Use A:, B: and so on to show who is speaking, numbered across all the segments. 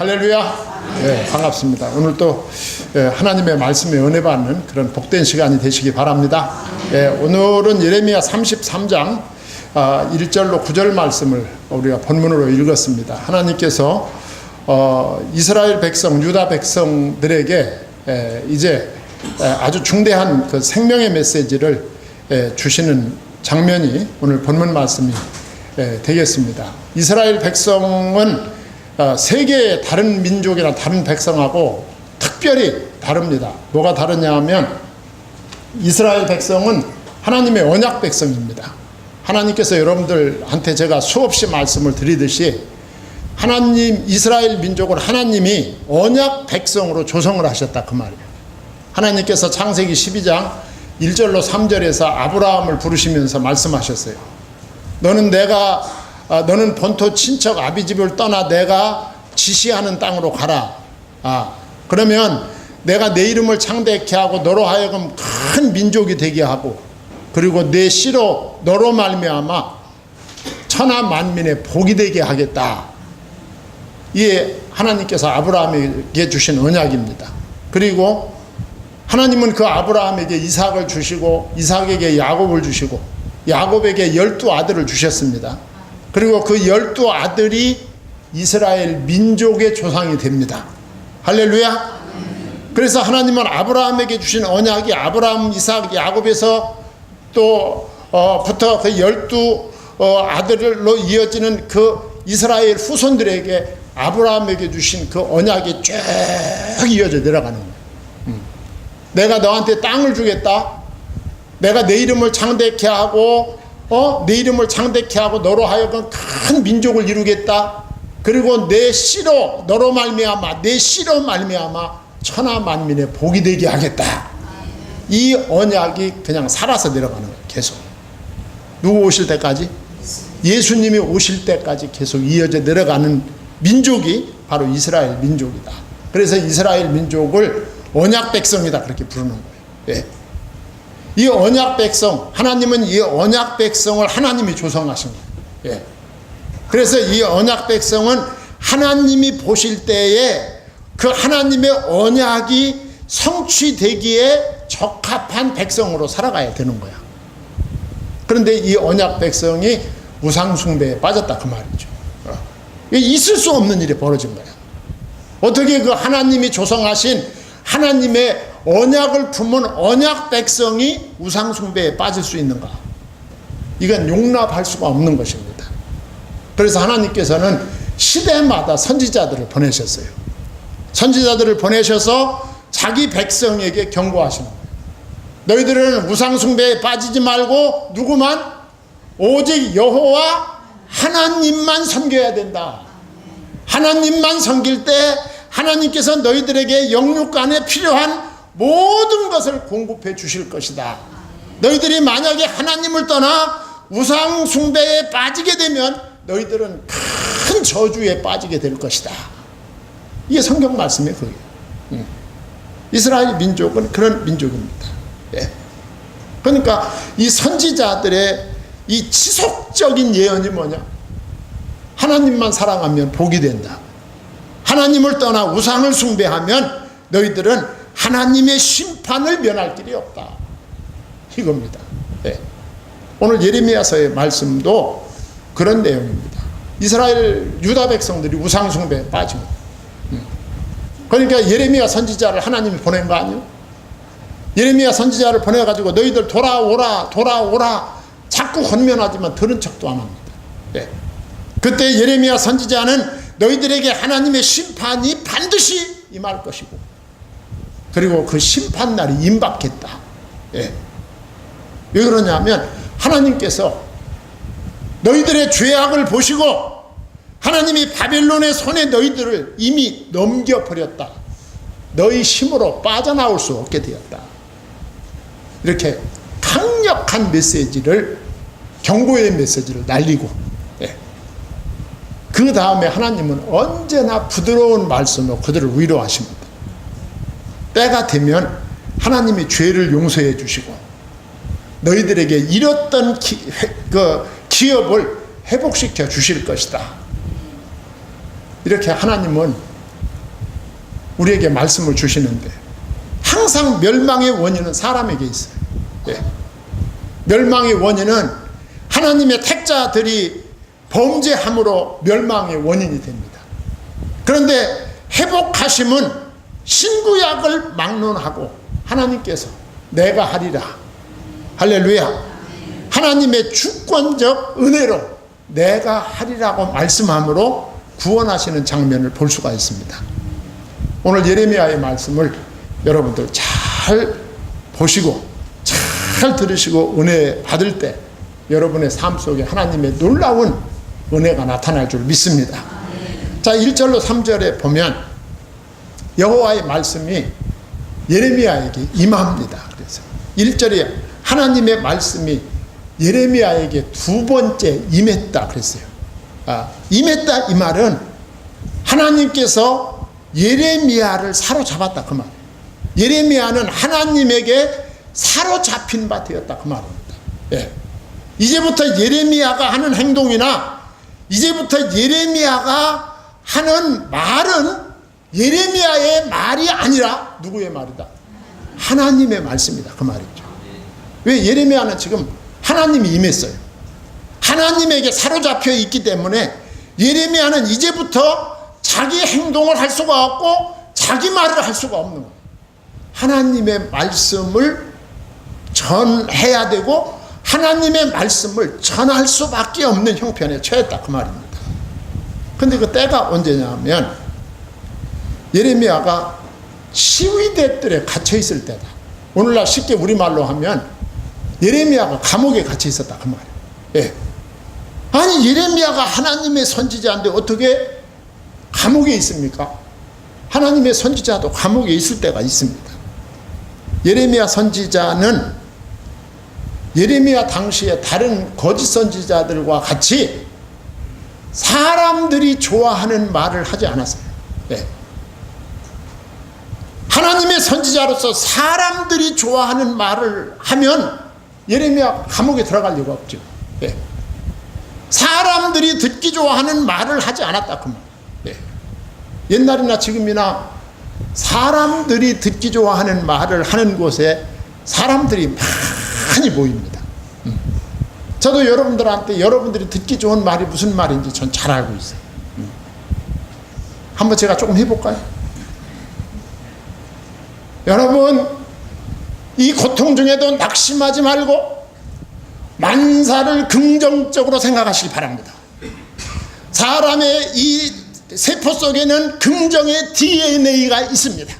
A: 할렐루야. 네, 반갑습니다. 오늘 또 하나님의 말씀에 은혜 받는 그런 복된 시간이 되시기 바랍니다. 오늘은 예레미야 33장 1절로 9절 말씀을 우리가 본문으로 읽었습니다. 하나님께서 이스라엘 백성, 유다 백성들에게 이제 아주 중대한 그 생명의 메시지를 주시는 장면이 오늘 본문 말씀이 되겠습니다. 이스라엘 백성은 세계의 다른 민족이나 다른 백성하고 특별히 다릅니다. 뭐가 다르냐 하면 이스라엘 백성은 하나님의 언약 백성입니다. 하나님께서 여러분들한테 제가 수없이 말씀을 드리듯이 하나님, 이스라엘 민족을 하나님이 언약 백성으로 조성을 하셨다 그 말이에요. 하나님께서 창세기 12장 1절로 3절에서 아브라함을 부르시면서 말씀하셨어요. 너는 본토 친척 아비집을 떠나 내가 지시하는 땅으로 가라. 그러면 내가 내 이름을 창대케 하고 너로 하여금 큰 민족이 되게 하고 그리고 내 씨로 너로 말미암아 천하 만민의 복이 되게 하겠다. 이게 하나님께서 아브라함에게 주신 언약입니다. 그리고 하나님은 그 아브라함에게 이삭을 주시고 이삭에게 야곱을 주시고 야곱에게 12아들을 주셨습니다. 그리고 그 12아들이 이스라엘 민족의 조상이 됩니다. 할렐루야. 그래서 하나님은 아브라함에게 주신 언약이 아브라함, 이삭, 야곱에서 부터 그 12아들로 이어지는 그 이스라엘 후손들에게 아브라함에게 주신 그 언약이 쭉 이어져 내려가는 거예요. 내가 너한테 땅을 주겠다. 내가 내 이름을 창대케 하고 내 이름을 창대케 하고 너로 하여금 큰 민족을 이루겠다. 그리고 내 씨로 너로 말미암아 내 씨로 말미암아 천하 만민의 복이 되게 하겠다. 이 언약이 그냥 살아서 내려가는 거예요. 계속 누구 오실 때까지? 예수님이 오실 때까지 계속 이어져 내려가는 민족이 바로 이스라엘 민족이다. 그래서 이스라엘 민족을 언약 백성이다 그렇게 부르는 거예요. 이 언약 백성, 하나님은 이 언약 백성을 하나님이 조성하신 거예요. 그래서 이 언약 백성은 하나님이 보실 때에 그 하나님의 언약이 성취되기에 적합한 백성으로 살아가야 되는 거야. 그런데 이 언약 백성이 우상숭배에 빠졌다 그 말이죠. 있을 수 없는 일이 벌어진 거야. 어떻게 그 하나님이 조성하신 하나님의 언약을 품은 언약 백성이 우상숭배에 빠질 수 있는가? 이건 용납할 수가 없는 것입니다. 그래서 하나님께서는 시대마다 선지자들을 보내셨어요. 선지자들을 보내셔서 자기 백성에게 경고하시는 거예요. 너희들은 우상숭배에 빠지지 말고 누구만? 오직 여호와 하나님만 섬겨야 된다. 하나님만 섬길 때 하나님께서 너희들에게 영육간에 필요한 모든 것을 공급해 주실 것이다. 너희들이 만약에 하나님을 떠나 우상 숭배에 빠지게 되면 너희들은 큰 저주에 빠지게 될 것이다. 이게 성경 말씀이에요. 그게. 이스라엘 민족은 그런 민족입니다. 그러니까 이 선지자들의 이 지속적인 예언이 뭐냐? 하나님만 사랑하면 복이 된다. 하나님을 떠나 우상을 숭배하면 너희들은 하나님의 심판을 면할 길이 없다. 이겁니다. 오늘 예레미야서의 말씀도 그런 내용입니다. 이스라엘 유다 백성들이 우상 숭배에 빠지고 그러니까 예레미야 선지자를 하나님이 보낸 거 아니에요? 예레미야 선지자를 보내가지고 너희들 돌아오라 자꾸 권면하지만 들은 척도 안 합니다. 그때 예레미야 선지자는 너희들에게 하나님의 심판이 반드시 임할 것이고 그리고 그 심판날이 임박했다. 왜 그러냐면 하나님께서 너희들의 죄악을 보시고 하나님이 바벨론의 손에 너희들을 이미 넘겨버렸다. 너희 힘으로 빠져나올 수 없게 되었다. 이렇게 강력한 메시지를 경고의 메시지를 날리고 그 다음에 하나님은 언제나 부드러운 말씀으로 그들을 위로하십니다. 때가 되면 하나님이 죄를 용서해 주시고 너희들에게 잃었던 기업을 회복시켜 주실 것이다. 이렇게 하나님은 우리에게 말씀을 주시는데 항상 멸망의 원인은 사람에게 있어요. 예. 멸망의 원인은 하나님의 택자들이 범죄함으로 멸망의 원인이 됩니다. 그런데 회복하심은 신구약을 막론하고 하나님께서 내가 하리라. 할렐루야. 하나님의 주권적 은혜로 내가 하리라고 말씀함으로 구원하시는 장면을 볼 수가 있습니다. 오늘 예레미야의 말씀을 여러분들 잘 보시고 잘 들으시고 은혜 받을 때 여러분의 삶 속에 하나님의 놀라운 은혜가 나타날 줄 믿습니다. 자, 1절로 3절에 보면 여호와의 말씀이 예레미야에게 임합니다. 그래서 1절에 하나님의 말씀이 예레미야에게 두 번째 임했다 그랬어요. 임했다 이 말은 하나님께서 예레미야를 사로잡았다 그 말이에요. 예레미야는 하나님에게 사로잡힌 바 되었다 그 말입니다. 예. 이제부터 예레미야가 하는 행동이나 이제부터 예레미야가 하는 말은 예레미야의 말이 아니라 누구의 말이다? 하나님의 말씀이다 그 말이죠. 왜? 예레미야는 지금 하나님이 임했어요. 하나님에게 사로잡혀 있기 때문에 예레미야는 이제부터 자기 행동을 할 수가 없고 자기 말을 할 수가 없는 거예요. 하나님의 말씀을 전해야 되고 하나님의 말씀을 전할 수밖에 없는 형편에 처했다 그 말입니다. 근데 그 때가 언제냐면 예레미야가 시위대들에 갇혀 있을 때다. 오늘날 쉽게 우리말로 하면 예레미야가 감옥에 갇혀 있었다 그 말이에요. 예. 아니 예레미야가 하나님의 선지자인데 어떻게 감옥에 있습니까? 하나님의 선지자도 감옥에 있을 때가 있습니다. 예레미야 선지자는 예레미야 당시에 다른 거짓 선지자들과 같이 사람들이 좋아하는 말을 하지 않았어요. 네. 하나님의 선지자로서 사람들이 좋아하는 말을 하면 예레미야 감옥에 들어갈 리가 없죠. 네. 사람들이 듣기 좋아하는 말을 하지 않았다 그 말. 네. 옛날이나 지금이나 사람들이 듣기 좋아하는 말을 하는 곳에 사람들이 많이 모입니다. 저도 여러분들한테 여러분들이 듣기 좋은 말이 무슨 말인지 전 잘 알고 있어요. 한번 제가 조금 해볼까요? 여러분, 이 고통 중에도 낙심하지 말고 만사를 긍정적으로 생각하시기 바랍니다. 사람의 이 세포 속에는 긍정의 DNA가 있습니다.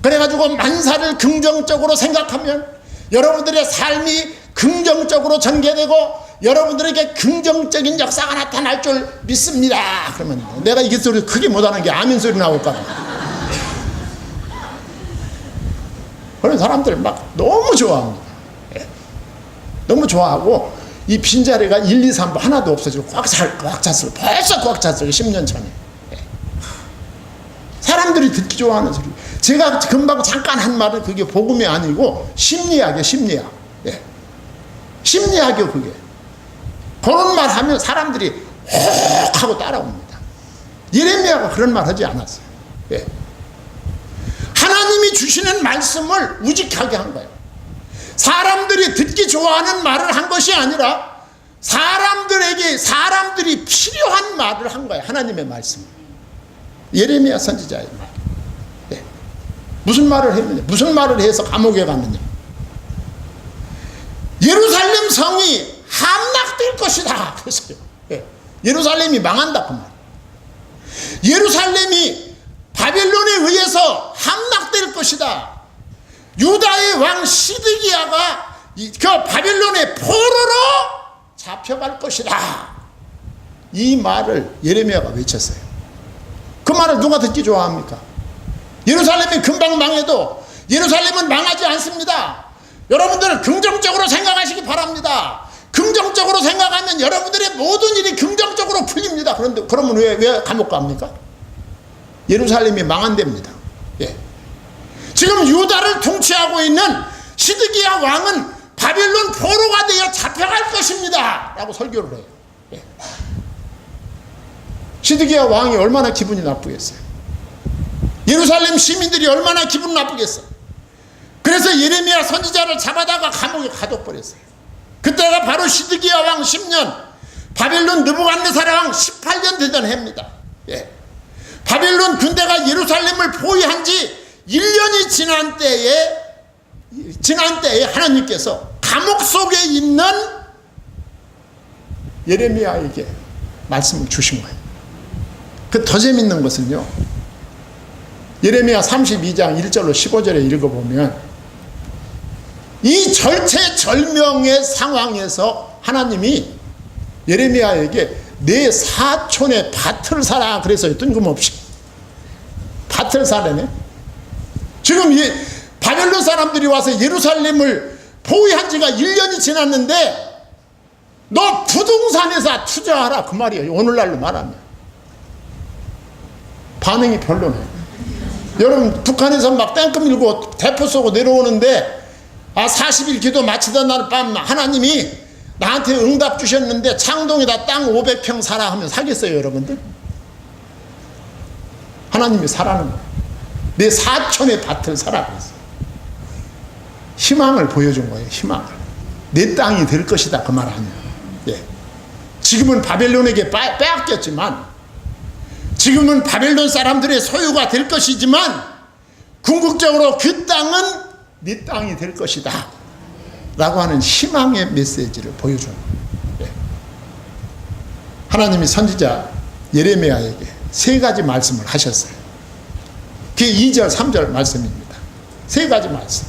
A: 그래가지고 만사를 긍정적으로 생각하면 여러분들의 삶이 긍정적으로 전개되고 여러분들에게 긍정적인 역사가 나타날 줄 믿습니다. 그러면 내가 이게 소리 크게 못하는 게 아멘 소리 나올까 봐. 그런 사람들 막 너무 좋아합니다. 너무 좋아하고 이 빈자리가 1, 2, 3부 하나도 없어지고 꽉 찼어요. 벌써 꽉 찼어요. 10년 전에. 사람들이 듣기 좋아하는 소리. 제가 금방 잠깐 한 말은 그게 복음이 아니고 심리학이에요. 심리학. 심리학이요 그게. 그런 말 하면 사람들이 혹 하고 따라옵니다. 예레미야가 그런 말 하지 않았어요. 하나님이 주시는 말씀을 우직하게 한 거예요. 사람들이 듣기 좋아하는 말을 한 것이 아니라 사람들에게 사람들이 필요한 말을 한 거예요. 하나님의 말씀. 예레미야 선지자의 말. 무슨 말을 했느냐? 무슨 말을 해서 감옥에 갔느냐? 예루살렘 성이 함락될 것이다. 그랬어요. 예루살렘이 망한다. 그 말. 예루살렘이 바벨론에 의해서 함락될 것이다. 유다의 왕 시드기야가 그 바벨론의 포로로 잡혀갈 것이다. 이 말을 예레미야가 외쳤어요. 그 말을 누가 듣기 좋아합니까? 예루살렘이 금방 망해도 예루살렘은 망하지 않습니다. 여러분들은 긍정적으로 생각하시기 바랍니다. 긍정적으로 생각하면 여러분들의 모든 일이 긍정적으로 풀립니다. 그런데 그러면 왜 감옥 갑니까? 예루살렘이 망한답니다. 지금 유다를 통치하고 있는 시드기야 왕은 바벨론 포로가 되어 잡혀갈 것입니다. 라고 설교를 해요. 시드기야 왕이 얼마나 기분이 나쁘겠어요. 예루살렘 시민들이 얼마나 기분 나쁘겠어. 그래서 예레미야 선지자를 잡아다가 감옥에 가둬버렸어요. 그때가 바로 시드기야 왕 10년, 바벨론 느부갓네살 왕 18년 되던 해입니다. 예. 바벨론 군대가 예루살렘을 포위한 지 1년이 지난 때에 하나님께서 감옥 속에 있는 예레미야에게 말씀을 주신 거예요. 그 더 재밌는 것은요, 예레미야 32장 1절로 15절에 읽어보면 이 절체절명의 상황에서 하나님이 예레미야에게 내 사촌의 밭을 사라 그래서 뜬금없이 밭을 사라네. 지금 이 바벨론 사람들이 와서 예루살렘을 포위한 지가 1년이 지났는데 너 부동산에서 투자하라 그 말이에요. 오늘날로 말하면. 반응이 별로네. 여러분 북한에서 막 탱크 밀고 대포 쏘고 내려오는데 40일 기도 마치던 날 밤 하나님이 나한테 응답 주셨는데 창동에다 땅 500평 사라 하면 사겠어요 여러분들? 하나님이 사라는 거예요. 내 사촌의 밭을 사라 그랬어요. 희망을 보여준 거예요. 희망을. 내 땅이 될 것이다 그 말 아니에요. 예. 지금은 바벨론에게 빼앗겼지만, 지금은 바벨론 사람들의 소유가 될 것이지만 궁극적으로 그 땅은 네 땅이 될 것이다 라고 하는 희망의 메시지를 보여주는 거예요. 예. 하나님이 선지자 예레미야에게 3가지 말씀을 하셨어요. 그게 2절 3절 말씀입니다. 3가지 말씀.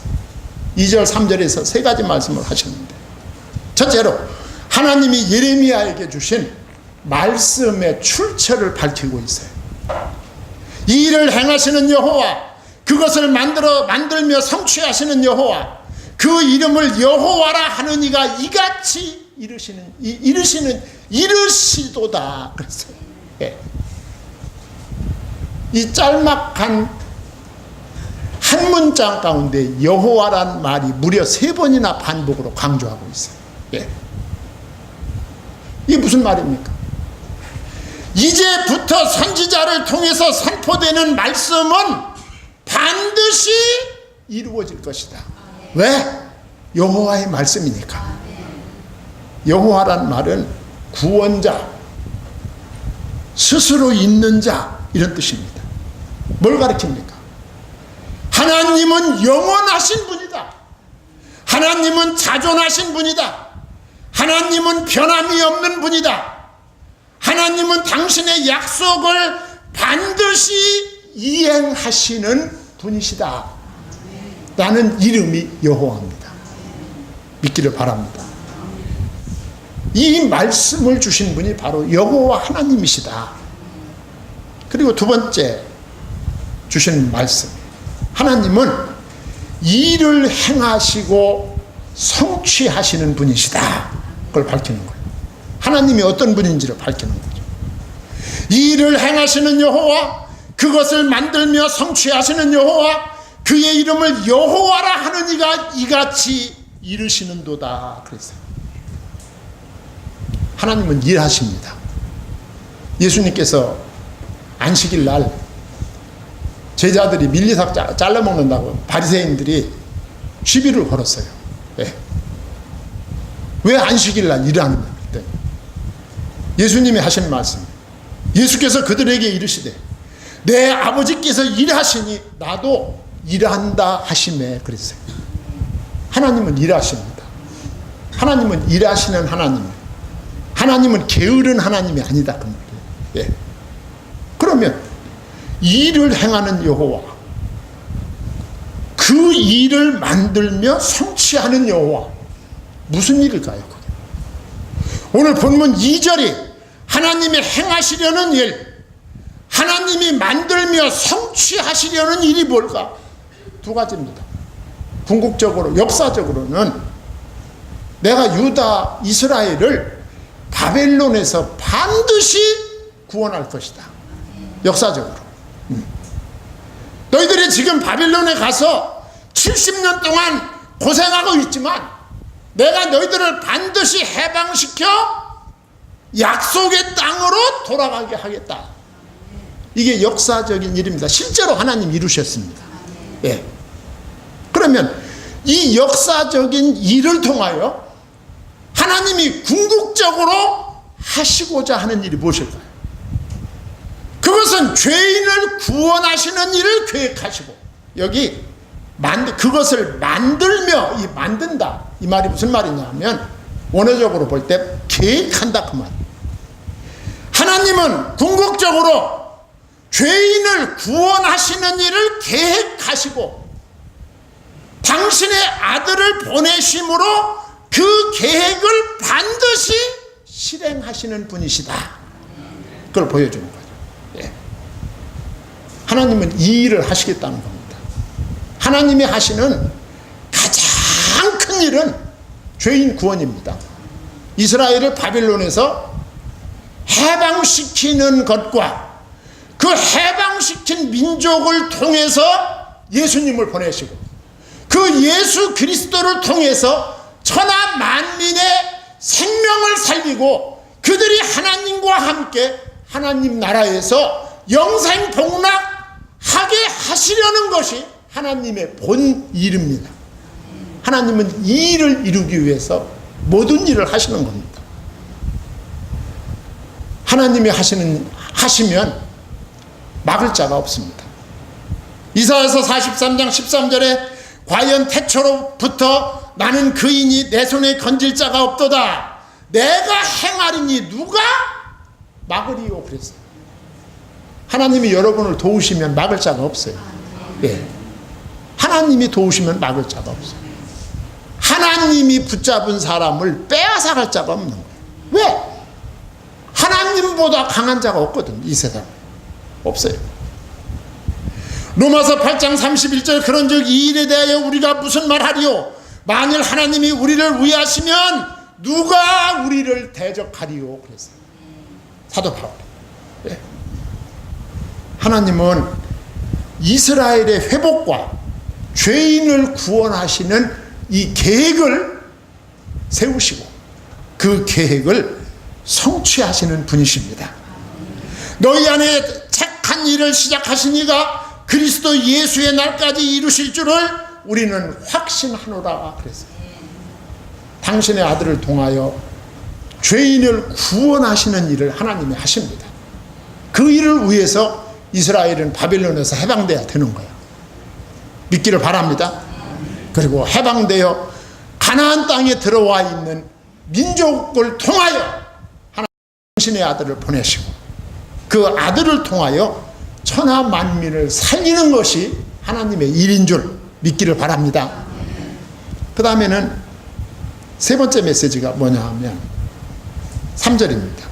A: 2절 3절에서 3가지 말씀을 하셨는데, 첫째로 하나님이 예레미야에게 주신 말씀의 출처를 밝히고 있어요. 이 일을 행하시는 여호와, 그것을 만들며 성취하시는 여호와, 그 이름을 여호와라 하는 이가 이같이 이르시도다 그랬어요. 예. 이 짤막한 한 문장 가운데 여호와란 말이 무려 3번이나 반복으로 강조하고 있어요. 예. 이게 무슨 말입니까? 이제부터 선지자를 통해서 선포되는 말씀은 반드시 이루어질 것이다. 왜? 여호와의 말씀이니까. 여호와란 말은 구원자, 스스로 있는 자 이런 뜻입니다. 뭘 가리킵니까? 하나님은 영원하신 분이다. 하나님은 자존하신 분이다. 하나님은 변함이 없는 분이다. 하나님은 당신의 약속을 반드시 이행하시는 분이시다 라는 이름이 여호와입니다. 믿기를 바랍니다. 이 말씀을 주신 분이 바로 여호와 하나님이시다. 그리고 두 번째 주신 말씀, 하나님은 일을 행하시고 성취하시는 분이시다. 그걸 밝히는 거예요. 하나님이 어떤 분인지를 밝히는 거죠. 일을 행하시는 여호와, 그것을 만들며 성취하시는 여호와, 그의 이름을 여호와라 하는 이가 이같이 이르시는도다 그랬어요. 하나님은 일하십니다. 예수님께서 안식일 날 제자들이 밀리삭 잘라먹는다고 바리새인들이 시비를 걸었어요. 네. 왜 안식일 날 일하는 거예요? 예수님이 하신 말씀, 예수께서 그들에게 이르시되 내 아버지께서 일하시니 나도 일한다 하시매 그랬어요. 하나님은 일하십니다. 하나님은 일하시는 하나님, 하나님은 게으른 하나님이 아니다 그 말이에요. 예. 그러면 일을 행하는 여호와, 그 일을 만들며 성취하는 여호와, 무슨 일일까요? 그게? 오늘 본문 2절이 하나님이 행하시려는 일, 하나님이 만들며 성취하시려는 일이 뭘까? 2가지입니다. 궁극적으로, 역사적으로는 내가 유다, 이스라엘을 바벨론에서 반드시 구원할 것이다. 역사적으로. 너희들이 지금 바벨론에 가서 70년 동안 고생하고 있지만 내가 너희들을 반드시 해방시켜 약속의 땅으로 돌아가게 하겠다. 이게 역사적인 일입니다. 실제로 하나님 이루셨습니다. 예. 그러면 이 역사적인 일을 통하여 하나님이 궁극적으로 하시고자 하는 일이 무엇일까요? 그것은 죄인을 구원하시는 일을 계획하시고, 여기 그것을 만들며, 이 만든다, 이 말이 무슨 말이냐 하면 원어적으로 볼 때 계획한다 그 말. 하나님은 궁극적으로 죄인을 구원하시는 일을 계획하시고 당신의 아들을 보내심으로 그 계획을 반드시 실행하시는 분이시다. 그걸 보여주는 거죠. 예. 하나님은 이 일을 하시겠다는 겁니다. 하나님이 하시는 가장 큰 일은 죄인 구원입니다. 이스라엘을 바빌론에서 해방시키는 것과 그 해방시킨 민족을 통해서 예수님을 보내시고 그 예수 그리스도를 통해서 천하 만민의 생명을 살리고 그들이 하나님과 함께 하나님 나라에서 영생복락하게 하시려는 것이 하나님의 본 일입니다. 하나님은 이 일을 이루기 위해서 모든 일을 하시는 겁니다. 하나님이 하시면 막을 자가 없습니다. 이사야서 43장 13절에 과연 태초로부터 나는 그이니 내 손에 건질 자가 없도다. 내가 행하리니 누가 막으리요 그랬어요. 하나님이 여러분을 도우시면 막을 자가 없어요. 예. 하나님이 도우시면 막을 자가 없어요. 하나님이 붙잡은 사람을 빼앗아갈 자가 없는 거예요. 왜? 하나님보다 강한 자가 없거든. 이 세상에 없어요. 로마서 8장 31절 그런즉 이 일에 대하여 우리가 무슨 말하리요? 만일 하나님이 우리를 위하시면 누가 우리를 대적하리요? 그랬어요. 사도 바울. 네. 하나님은 이스라엘의 회복과 죄인을 구원하시는 이 계획을 세우시고 그 계획을 성취하시는 분이십니다. 너희 안에 착한 일을 시작하시니가 그리스도 예수의 날까지 이루실 줄을 우리는 확신하노라 그랬어요. 당신의 아들을 통하여 죄인을 구원하시는 일을 하나님이 하십니다. 그 일을 위해서 이스라엘은 바빌론에서 해방돼야 되는 거예요. 믿기를 바랍니다. 그리고 해방되어 가나안 땅에 들어와 있는 민족을 통하여 하나님 당신의 아들을 보내시고 그 아들을 통하여 천하 만민을 살리는 것이 하나님의 일인 줄 믿기를 바랍니다. 그 다음에는 세 번째 메시지가 뭐냐 하면 3절입니다.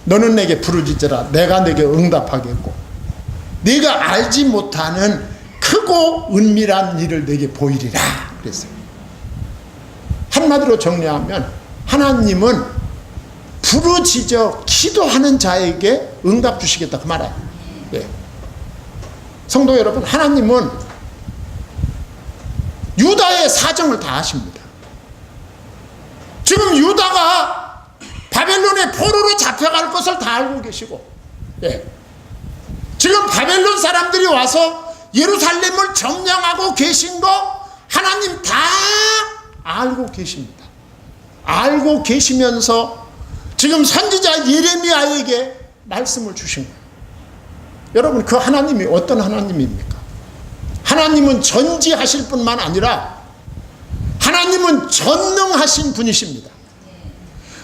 A: 너는 내게 부르짖으라 내가 내게 응답하겠고 네가 알지 못하는 크고 은밀한 일을 내게 보이리라 그랬어요. 한마디로 정리하면 하나님은 부르짖어 기도하는 자에게 응답 주시겠다 그 말이에요. 예. 성도 여러분, 하나님은 유다의 사정을 다 아십니다. 지금 유다가 바벨론의 포로로 잡혀갈 것을 다 알고 계시고, 예. 지금 바벨론 사람들이 와서 예루살렘을 점령하고 계신 거 하나님 다 알고 계십니다. 알고 계시면서 지금 선지자 예레미야에게 말씀을 주신 거예요. 여러분, 그 하나님이 어떤 하나님입니까? 하나님은 전지하실 뿐만 아니라 하나님은 전능하신 분이십니다.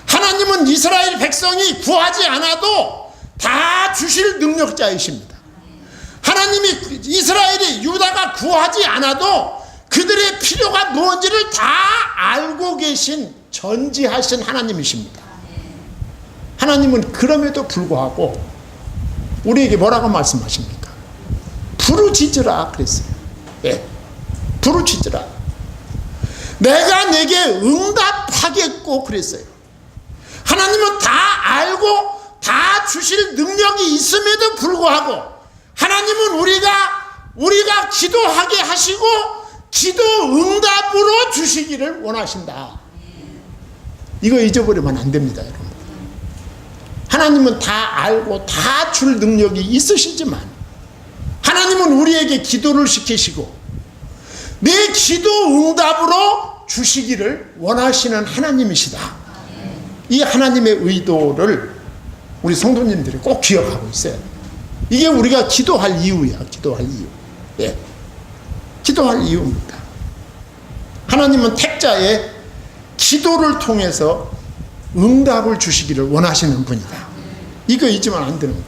A: 하나님은 이스라엘 백성이 구하지 않아도 다 주실 능력자이십니다. 하나님이 이스라엘이 유다가 구하지 않아도 그들의 필요가 무엇인지를 다 알고 계신 전지하신 하나님이십니다. 하나님은 그럼에도 불구하고 우리에게 뭐라고 말씀하십니까? 부르짖으라 그랬어요. 예, 부르짖으라. 내가 내게 응답하겠고 그랬어요. 하나님은 다 알고 다 주실 능력이 있음에도 불구하고 하나님은 우리가 기도하게 하시고 기도 응답으로 주시기를 원하신다. 이거 잊어버리면 안 됩니다, 여러분. 하나님은 다 알고 다 줄 능력이 있으시지만 하나님은 우리에게 기도를 시키시고 내 기도 응답으로 주시기를 원하시는 하나님이시다. 이 하나님의 의도를 우리 성도님들이 꼭 기억하고 있어요. 이게 우리가 기도할 이유야. 기도할 이유. 예. 기도할 이유입니다. 하나님은 택자의 기도를 통해서 응답을 주시기를 원하시는 분이다. 이거 잊으면 안 되는 거예요.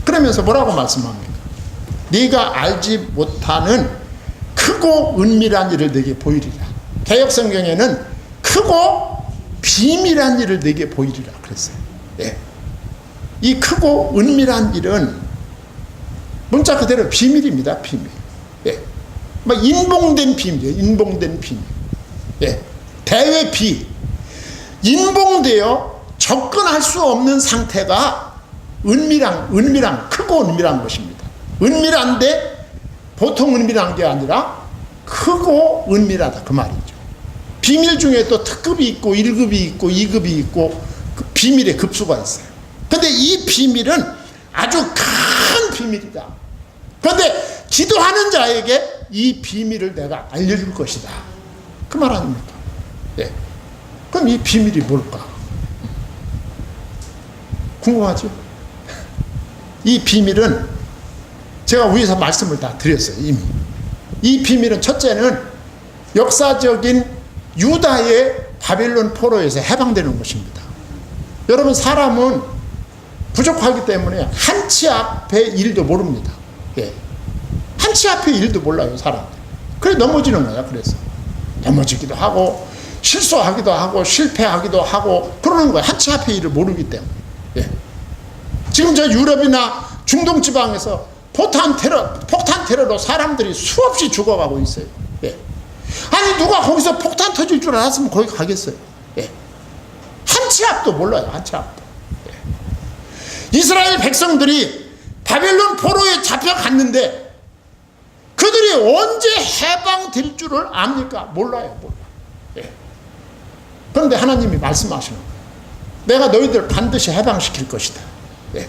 A: 그러면서 뭐라고 말씀합니까? 네가 알지 못하는 크고 은밀한 일을 내게 보이리라. 개역성경에는 크고 비밀한 일을 내게 보이리라 그랬어요. 예. 이 크고 은밀한 일은 문자 그대로 비밀입니다. 비밀. 예. 막 인봉된 비밀이에요. 인봉된 비밀. 예. 대외 비. 인봉되어 접근할 수 없는 상태가 은밀한, 크고 은밀한 것입니다. 은밀한데 보통 은밀한 게 아니라 크고 은밀하다. 그 말이죠. 비밀 중에 또 특급이 있고 1급이 있고 2급이 있고 그 비밀의 급수가 있어요. 근데 이 비밀은 아주 큰 비밀이다. 그런데 기도하는 자에게 이 비밀을 내가 알려줄 것이다. 그 말 아닙니까? 예. 그럼 이 비밀이 뭘까? 궁금하죠? 이 비밀은 제가 위에서 말씀을 다 드렸어요. 이미. 이 비밀은 첫째는 역사적인 유다의 바벨론 포로에서 해방되는 것입니다. 여러분, 사람은 부족하기 때문에 한치 앞의 일도 모릅니다. 예. 한치 앞의 일도 몰라요, 사람들. 그래 넘어지는 거야. 그래서 넘어지기도 하고 실수하기도 하고 실패하기도 하고 그러는 거야. 한치 앞의 일을 모르기 때문에. 예. 지금 저 유럽이나 중동 지방에서 폭탄 테러로 사람들이 수없이 죽어가고 있어요. 예. 아니 누가 거기서 폭탄 터질 줄 알았으면 거기 가겠어요. 예. 한치 앞도 몰라요. 한치 앞도. 예. 이스라엘 백성들이 바벨론 포로에 잡혀갔는데 그들이 언제 해방될 줄을 압니까? 몰라요. 몰라. 예. 그런데 하나님이 말씀하시는 거예요. 내가 너희들 반드시 해방시킬 것이다. 예.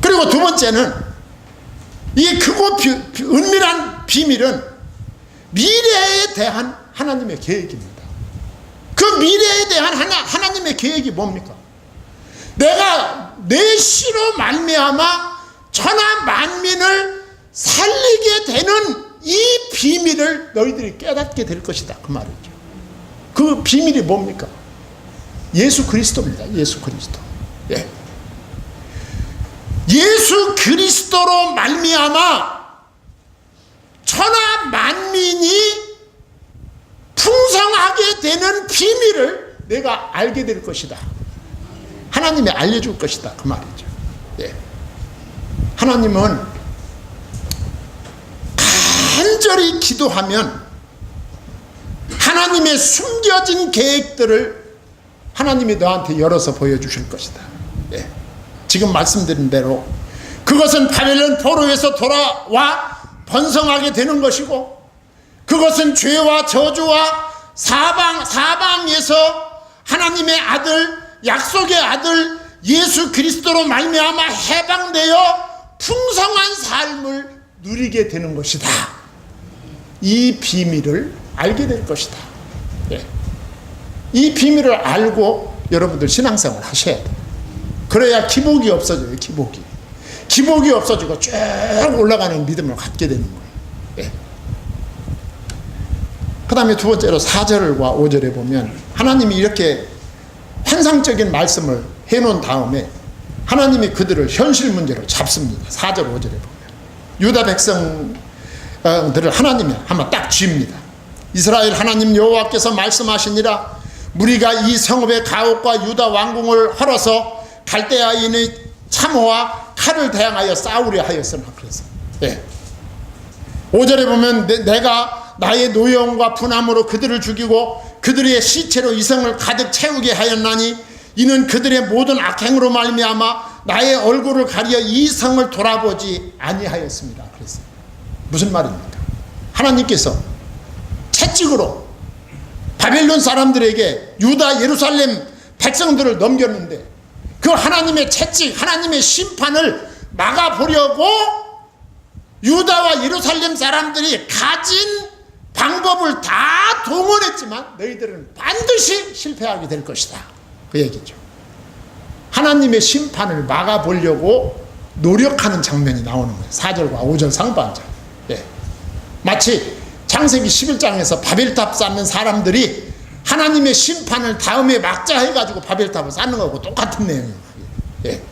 A: 그리고 두 번째는 이 크고 은밀한 비밀은 미래에 대한 하나님의 계획입니다. 그 미래에 대한 하나님의 계획이 뭡니까? 내가 내 씨로 말미암아 천하 만민을 살리게 되는 이 비밀을 너희들이 깨닫게 될 것이다. 그 말이죠. 그 비밀이 뭡니까? 예수 그리스도입니다. 예수 그리스도. 예. 예수 그리스도로 말미암아 천하 만민이 풍성하게 되는 비밀을 내가 알게 될 것이다. 하나님이 알려줄 것이다. 그 말이죠. 예. 하나님은 간절히 기도하면 하나님의 숨겨진 계획들을 하나님이 너한테 열어서 보여주실 것이다. 예. 지금 말씀드린 대로 그것은 바벨론 포로에서 돌아와 번성하게 되는 것이고 그것은 죄와 저주와 사방에서 하나님의 아들, 약속의 아들 예수 그리스도로 말미암아 해방되어 풍성한 삶을 누리게 되는 것이다. 이 비밀을 알게 될 것이다. 예. 이 비밀을 알고 여러분들 신앙생활 하셔야 돼요. 그래야 기복이 없어져요. 기복이 없어지고 쭉 올라가는 믿음을 갖게 되는 거예요. 예. 그 다음에 두 번째로 4절과 5절에 보면 하나님이 이렇게 환상적인 말씀을 해놓은 다음에 하나님이 그들을 현실 문제로 잡습니다. 4절 5절에 보면 유다 백성들을 하나님이 한번 딱 쥡니다. 이스라엘 하나님 여호와께서 말씀하시니라 무리가 이 성읍의 가옥과 유다 왕궁을 헐어서 갈대아인의 참호와 칼을 대항하여 싸우려 하였으나 그래서 예. 5절에 보면 내가 나의 노여움과 분함으로 그들을 죽이고 그들의 시체로 이 성을 가득 채우게 하였나니 이는 그들의 모든 악행으로 말미암아 나의 얼굴을 가리어 이 성을 돌아보지 아니하였습니다. 그래서 무슨 말입니까? 하나님께서 채찍으로 바벨론 사람들에게 유다 예루살렘 백성들을 넘겼는데 그 하나님의 채찍, 하나님의 심판을 막아보려고 유다와 예루살렘 사람들이 가진 방법을 다 동원했지만 너희들은 반드시 실패하게 될 것이다. 그 얘기죠. 하나님의 심판을 막아보려고 노력하는 장면이 나오는 거예요. 4절과 5절 상반절. 예. 마치 창세기 11장에서 바벨탑 쌓는 사람들이 하나님의 심판을 다음에 막자 해가지고 바벨탑을 쌓는 거하고 똑같은 내용이에요. 예.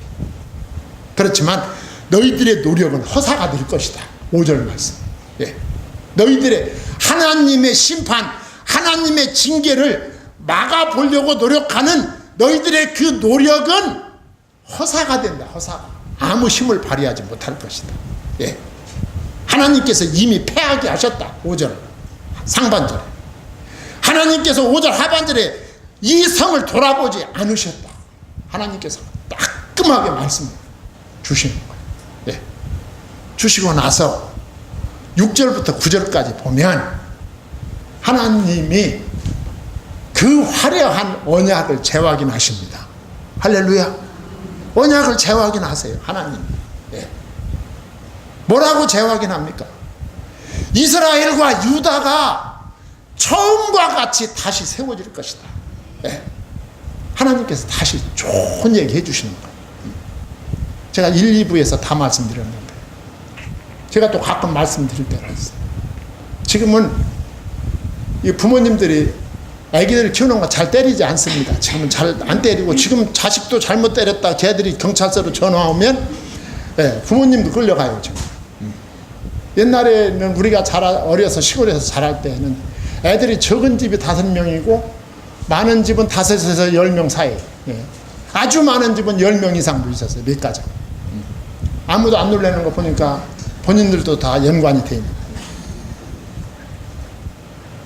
A: 그렇지만 너희들의 노력은 허사가 될 것이다. 5절 말씀. 예. 너희들의 하나님의 심판, 하나님의 징계를 막아보려고 노력하는 너희들의 그 노력은 허사가 된다. 허사가. 아무 힘을 발휘하지 못할 것이다. 예. 하나님께서 이미 패하게 하셨다. 5절 상반절에. 하나님께서 5절 하반절에 이 성을 돌아보지 않으셨다. 하나님께서 따끔하게 말씀 주시는 거예요. 예. 주시고 나서 6절부터 9절까지 보면 하나님이 그 화려한 언약을 재확인하십니다. 할렐루야. 언약을 재확인하세요. 하나님. 예. 뭐라고 재확인합니까? 이스라엘과 유다가 처음과 같이 다시 세워질 것이다. 예. 하나님께서 다시 좋은 얘기 해주시는 거예요. 제가 1, 2부에서 다 말씀드렸는데 제가 또 가끔 말씀드릴 때가 있어요. 지금은 이 부모님들이 아기들 키우는 거 잘 때리지 않습니다. 지금은 잘 안 때리고 지금 자식도 잘못 때렸다 걔들이 경찰서로 전화 오면 예, 부모님도 끌려가요. 지금. 옛날에는 우리가 어려서 시골에서 자랄 때는 애들이 적은 집이 5명이고 많은 집은 5에서 10명 사이. 예. 아주 많은 집은 10명 이상도 있었어요. 몇 가정. 아무도 안 놀라는 거 보니까 본인들도 다 연관이 돼 있는 거예요.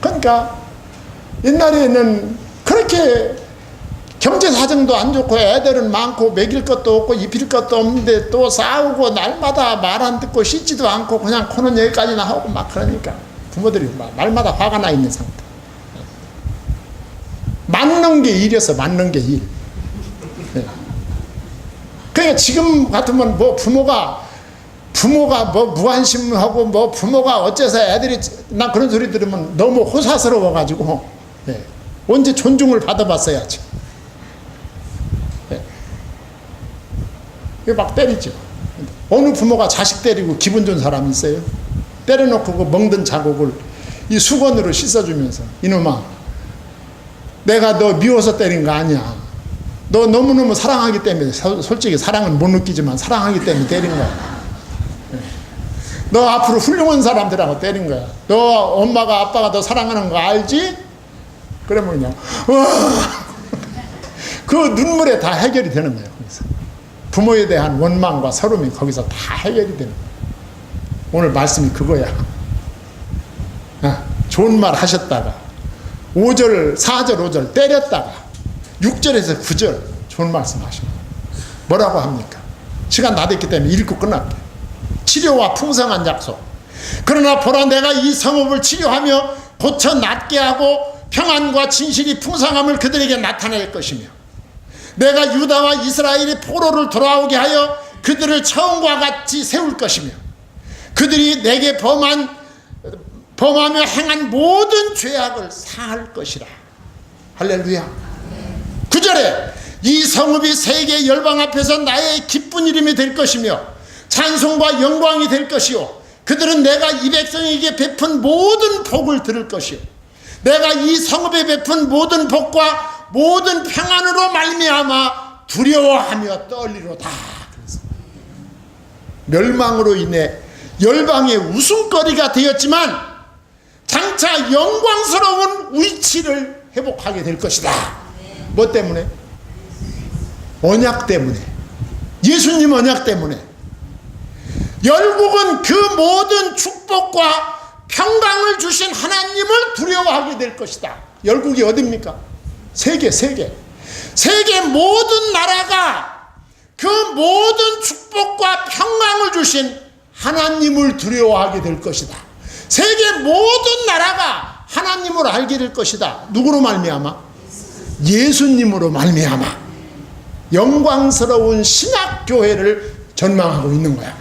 A: 그러니까 옛날에는 그렇게 경제 사정도 안 좋고 애들은 많고 먹일 것도 없고 입힐 것도 없는데 또 싸우고 날마다 말 안 듣고 씻지도 않고 그냥 코는 여기까지나 하고 막 그러니까 부모들이 날마다 화가 나 있는 상태. 맞는 게 일이었어. 맞는 게 일. 그러니까 지금 같으면 뭐 부모가 뭐 무관심하고 뭐 부모가 어째서 애들이 나 그런 소리 들으면 너무 호사스러워 가지고 예. 언제 존중을 받아봤어야지. 예. 막 때리죠. 어느 부모가 자식 때리고 기분 좋은 사람이 있어요? 때려놓고 그 멍든 자국을 이 수건으로 씻어주면서 이놈아 내가 너 미워서 때린 거 아니야. 너 너무너무 사랑하기 때문에 솔직히 사랑은 못 느끼지만 사랑하기 때문에 때린 거야. 너 앞으로 훌륭한 사람들하고 때린 거야. 너 엄마가 아빠가 너 사랑하는 거 알지? 그러면 그냥 그 눈물에 다 해결이 되는 거예요. 거기서. 부모에 대한 원망과 서름이 거기서 다 해결이 되는 거예요. 오늘 말씀이 그거야. 좋은 말 하셨다가 5절 4절 5절 때렸다가 6절에서 9절 좋은 말씀 하시고 뭐라고 합니까? 시간 다 됐기 때문에 읽고 끝날게요. 치료와 풍성한 약속. 그러나 보라 내가 이 성읍을 치료하며 고쳐 낫게 하고 평안과 진실이 풍성함을 그들에게 나타낼 것이며 내가 유다와 이스라엘의 포로를 돌아오게 하여 그들을 처음과 같이 세울 것이며 그들이 내게 범하며 행한 모든 죄악을 사할 것이라. 할렐루야. 9절에 이 성읍이 세계 열방 앞에서 나의 기쁜 이름이 될 것이며 찬송과 영광이 될 것이요 그들은 내가 이 백성에게 베푼 모든 복을 들을 것이요 내가 이 성읍에 베푼 모든 복과 모든 평안으로 말미암아 두려워하며 떨리로다. 멸망으로 인해 열방의 웃음거리가 되었지만 장차 영광스러운 위치를 회복하게 될 것이다. 뭐 때문에? 언약 때문에. 예수님 언약 때문에. 열국은 그 모든 축복과 평강을 주신 하나님을 두려워하게 될 것이다. 열국이 어딥니까? 세계 모든 나라가 그 모든 축복과 평강을 주신 하나님을 두려워하게 될 것이다. 세계 모든 나라가 하나님을 알게 될 것이다. 누구로 말미암아? 예수님으로 말미암아. 영광스러운 신약교회를 전망하고 있는 거야.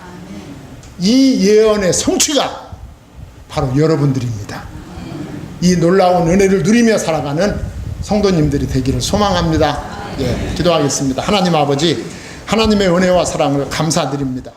A: 이 예언의 성취가 바로 여러분들입니다. 이 놀라운 은혜를 누리며 살아가는 성도님들이 되기를 소망합니다. 예, 기도하겠습니다. 하나님 아버지, 하나님의 은혜와 사랑을 감사드립니다.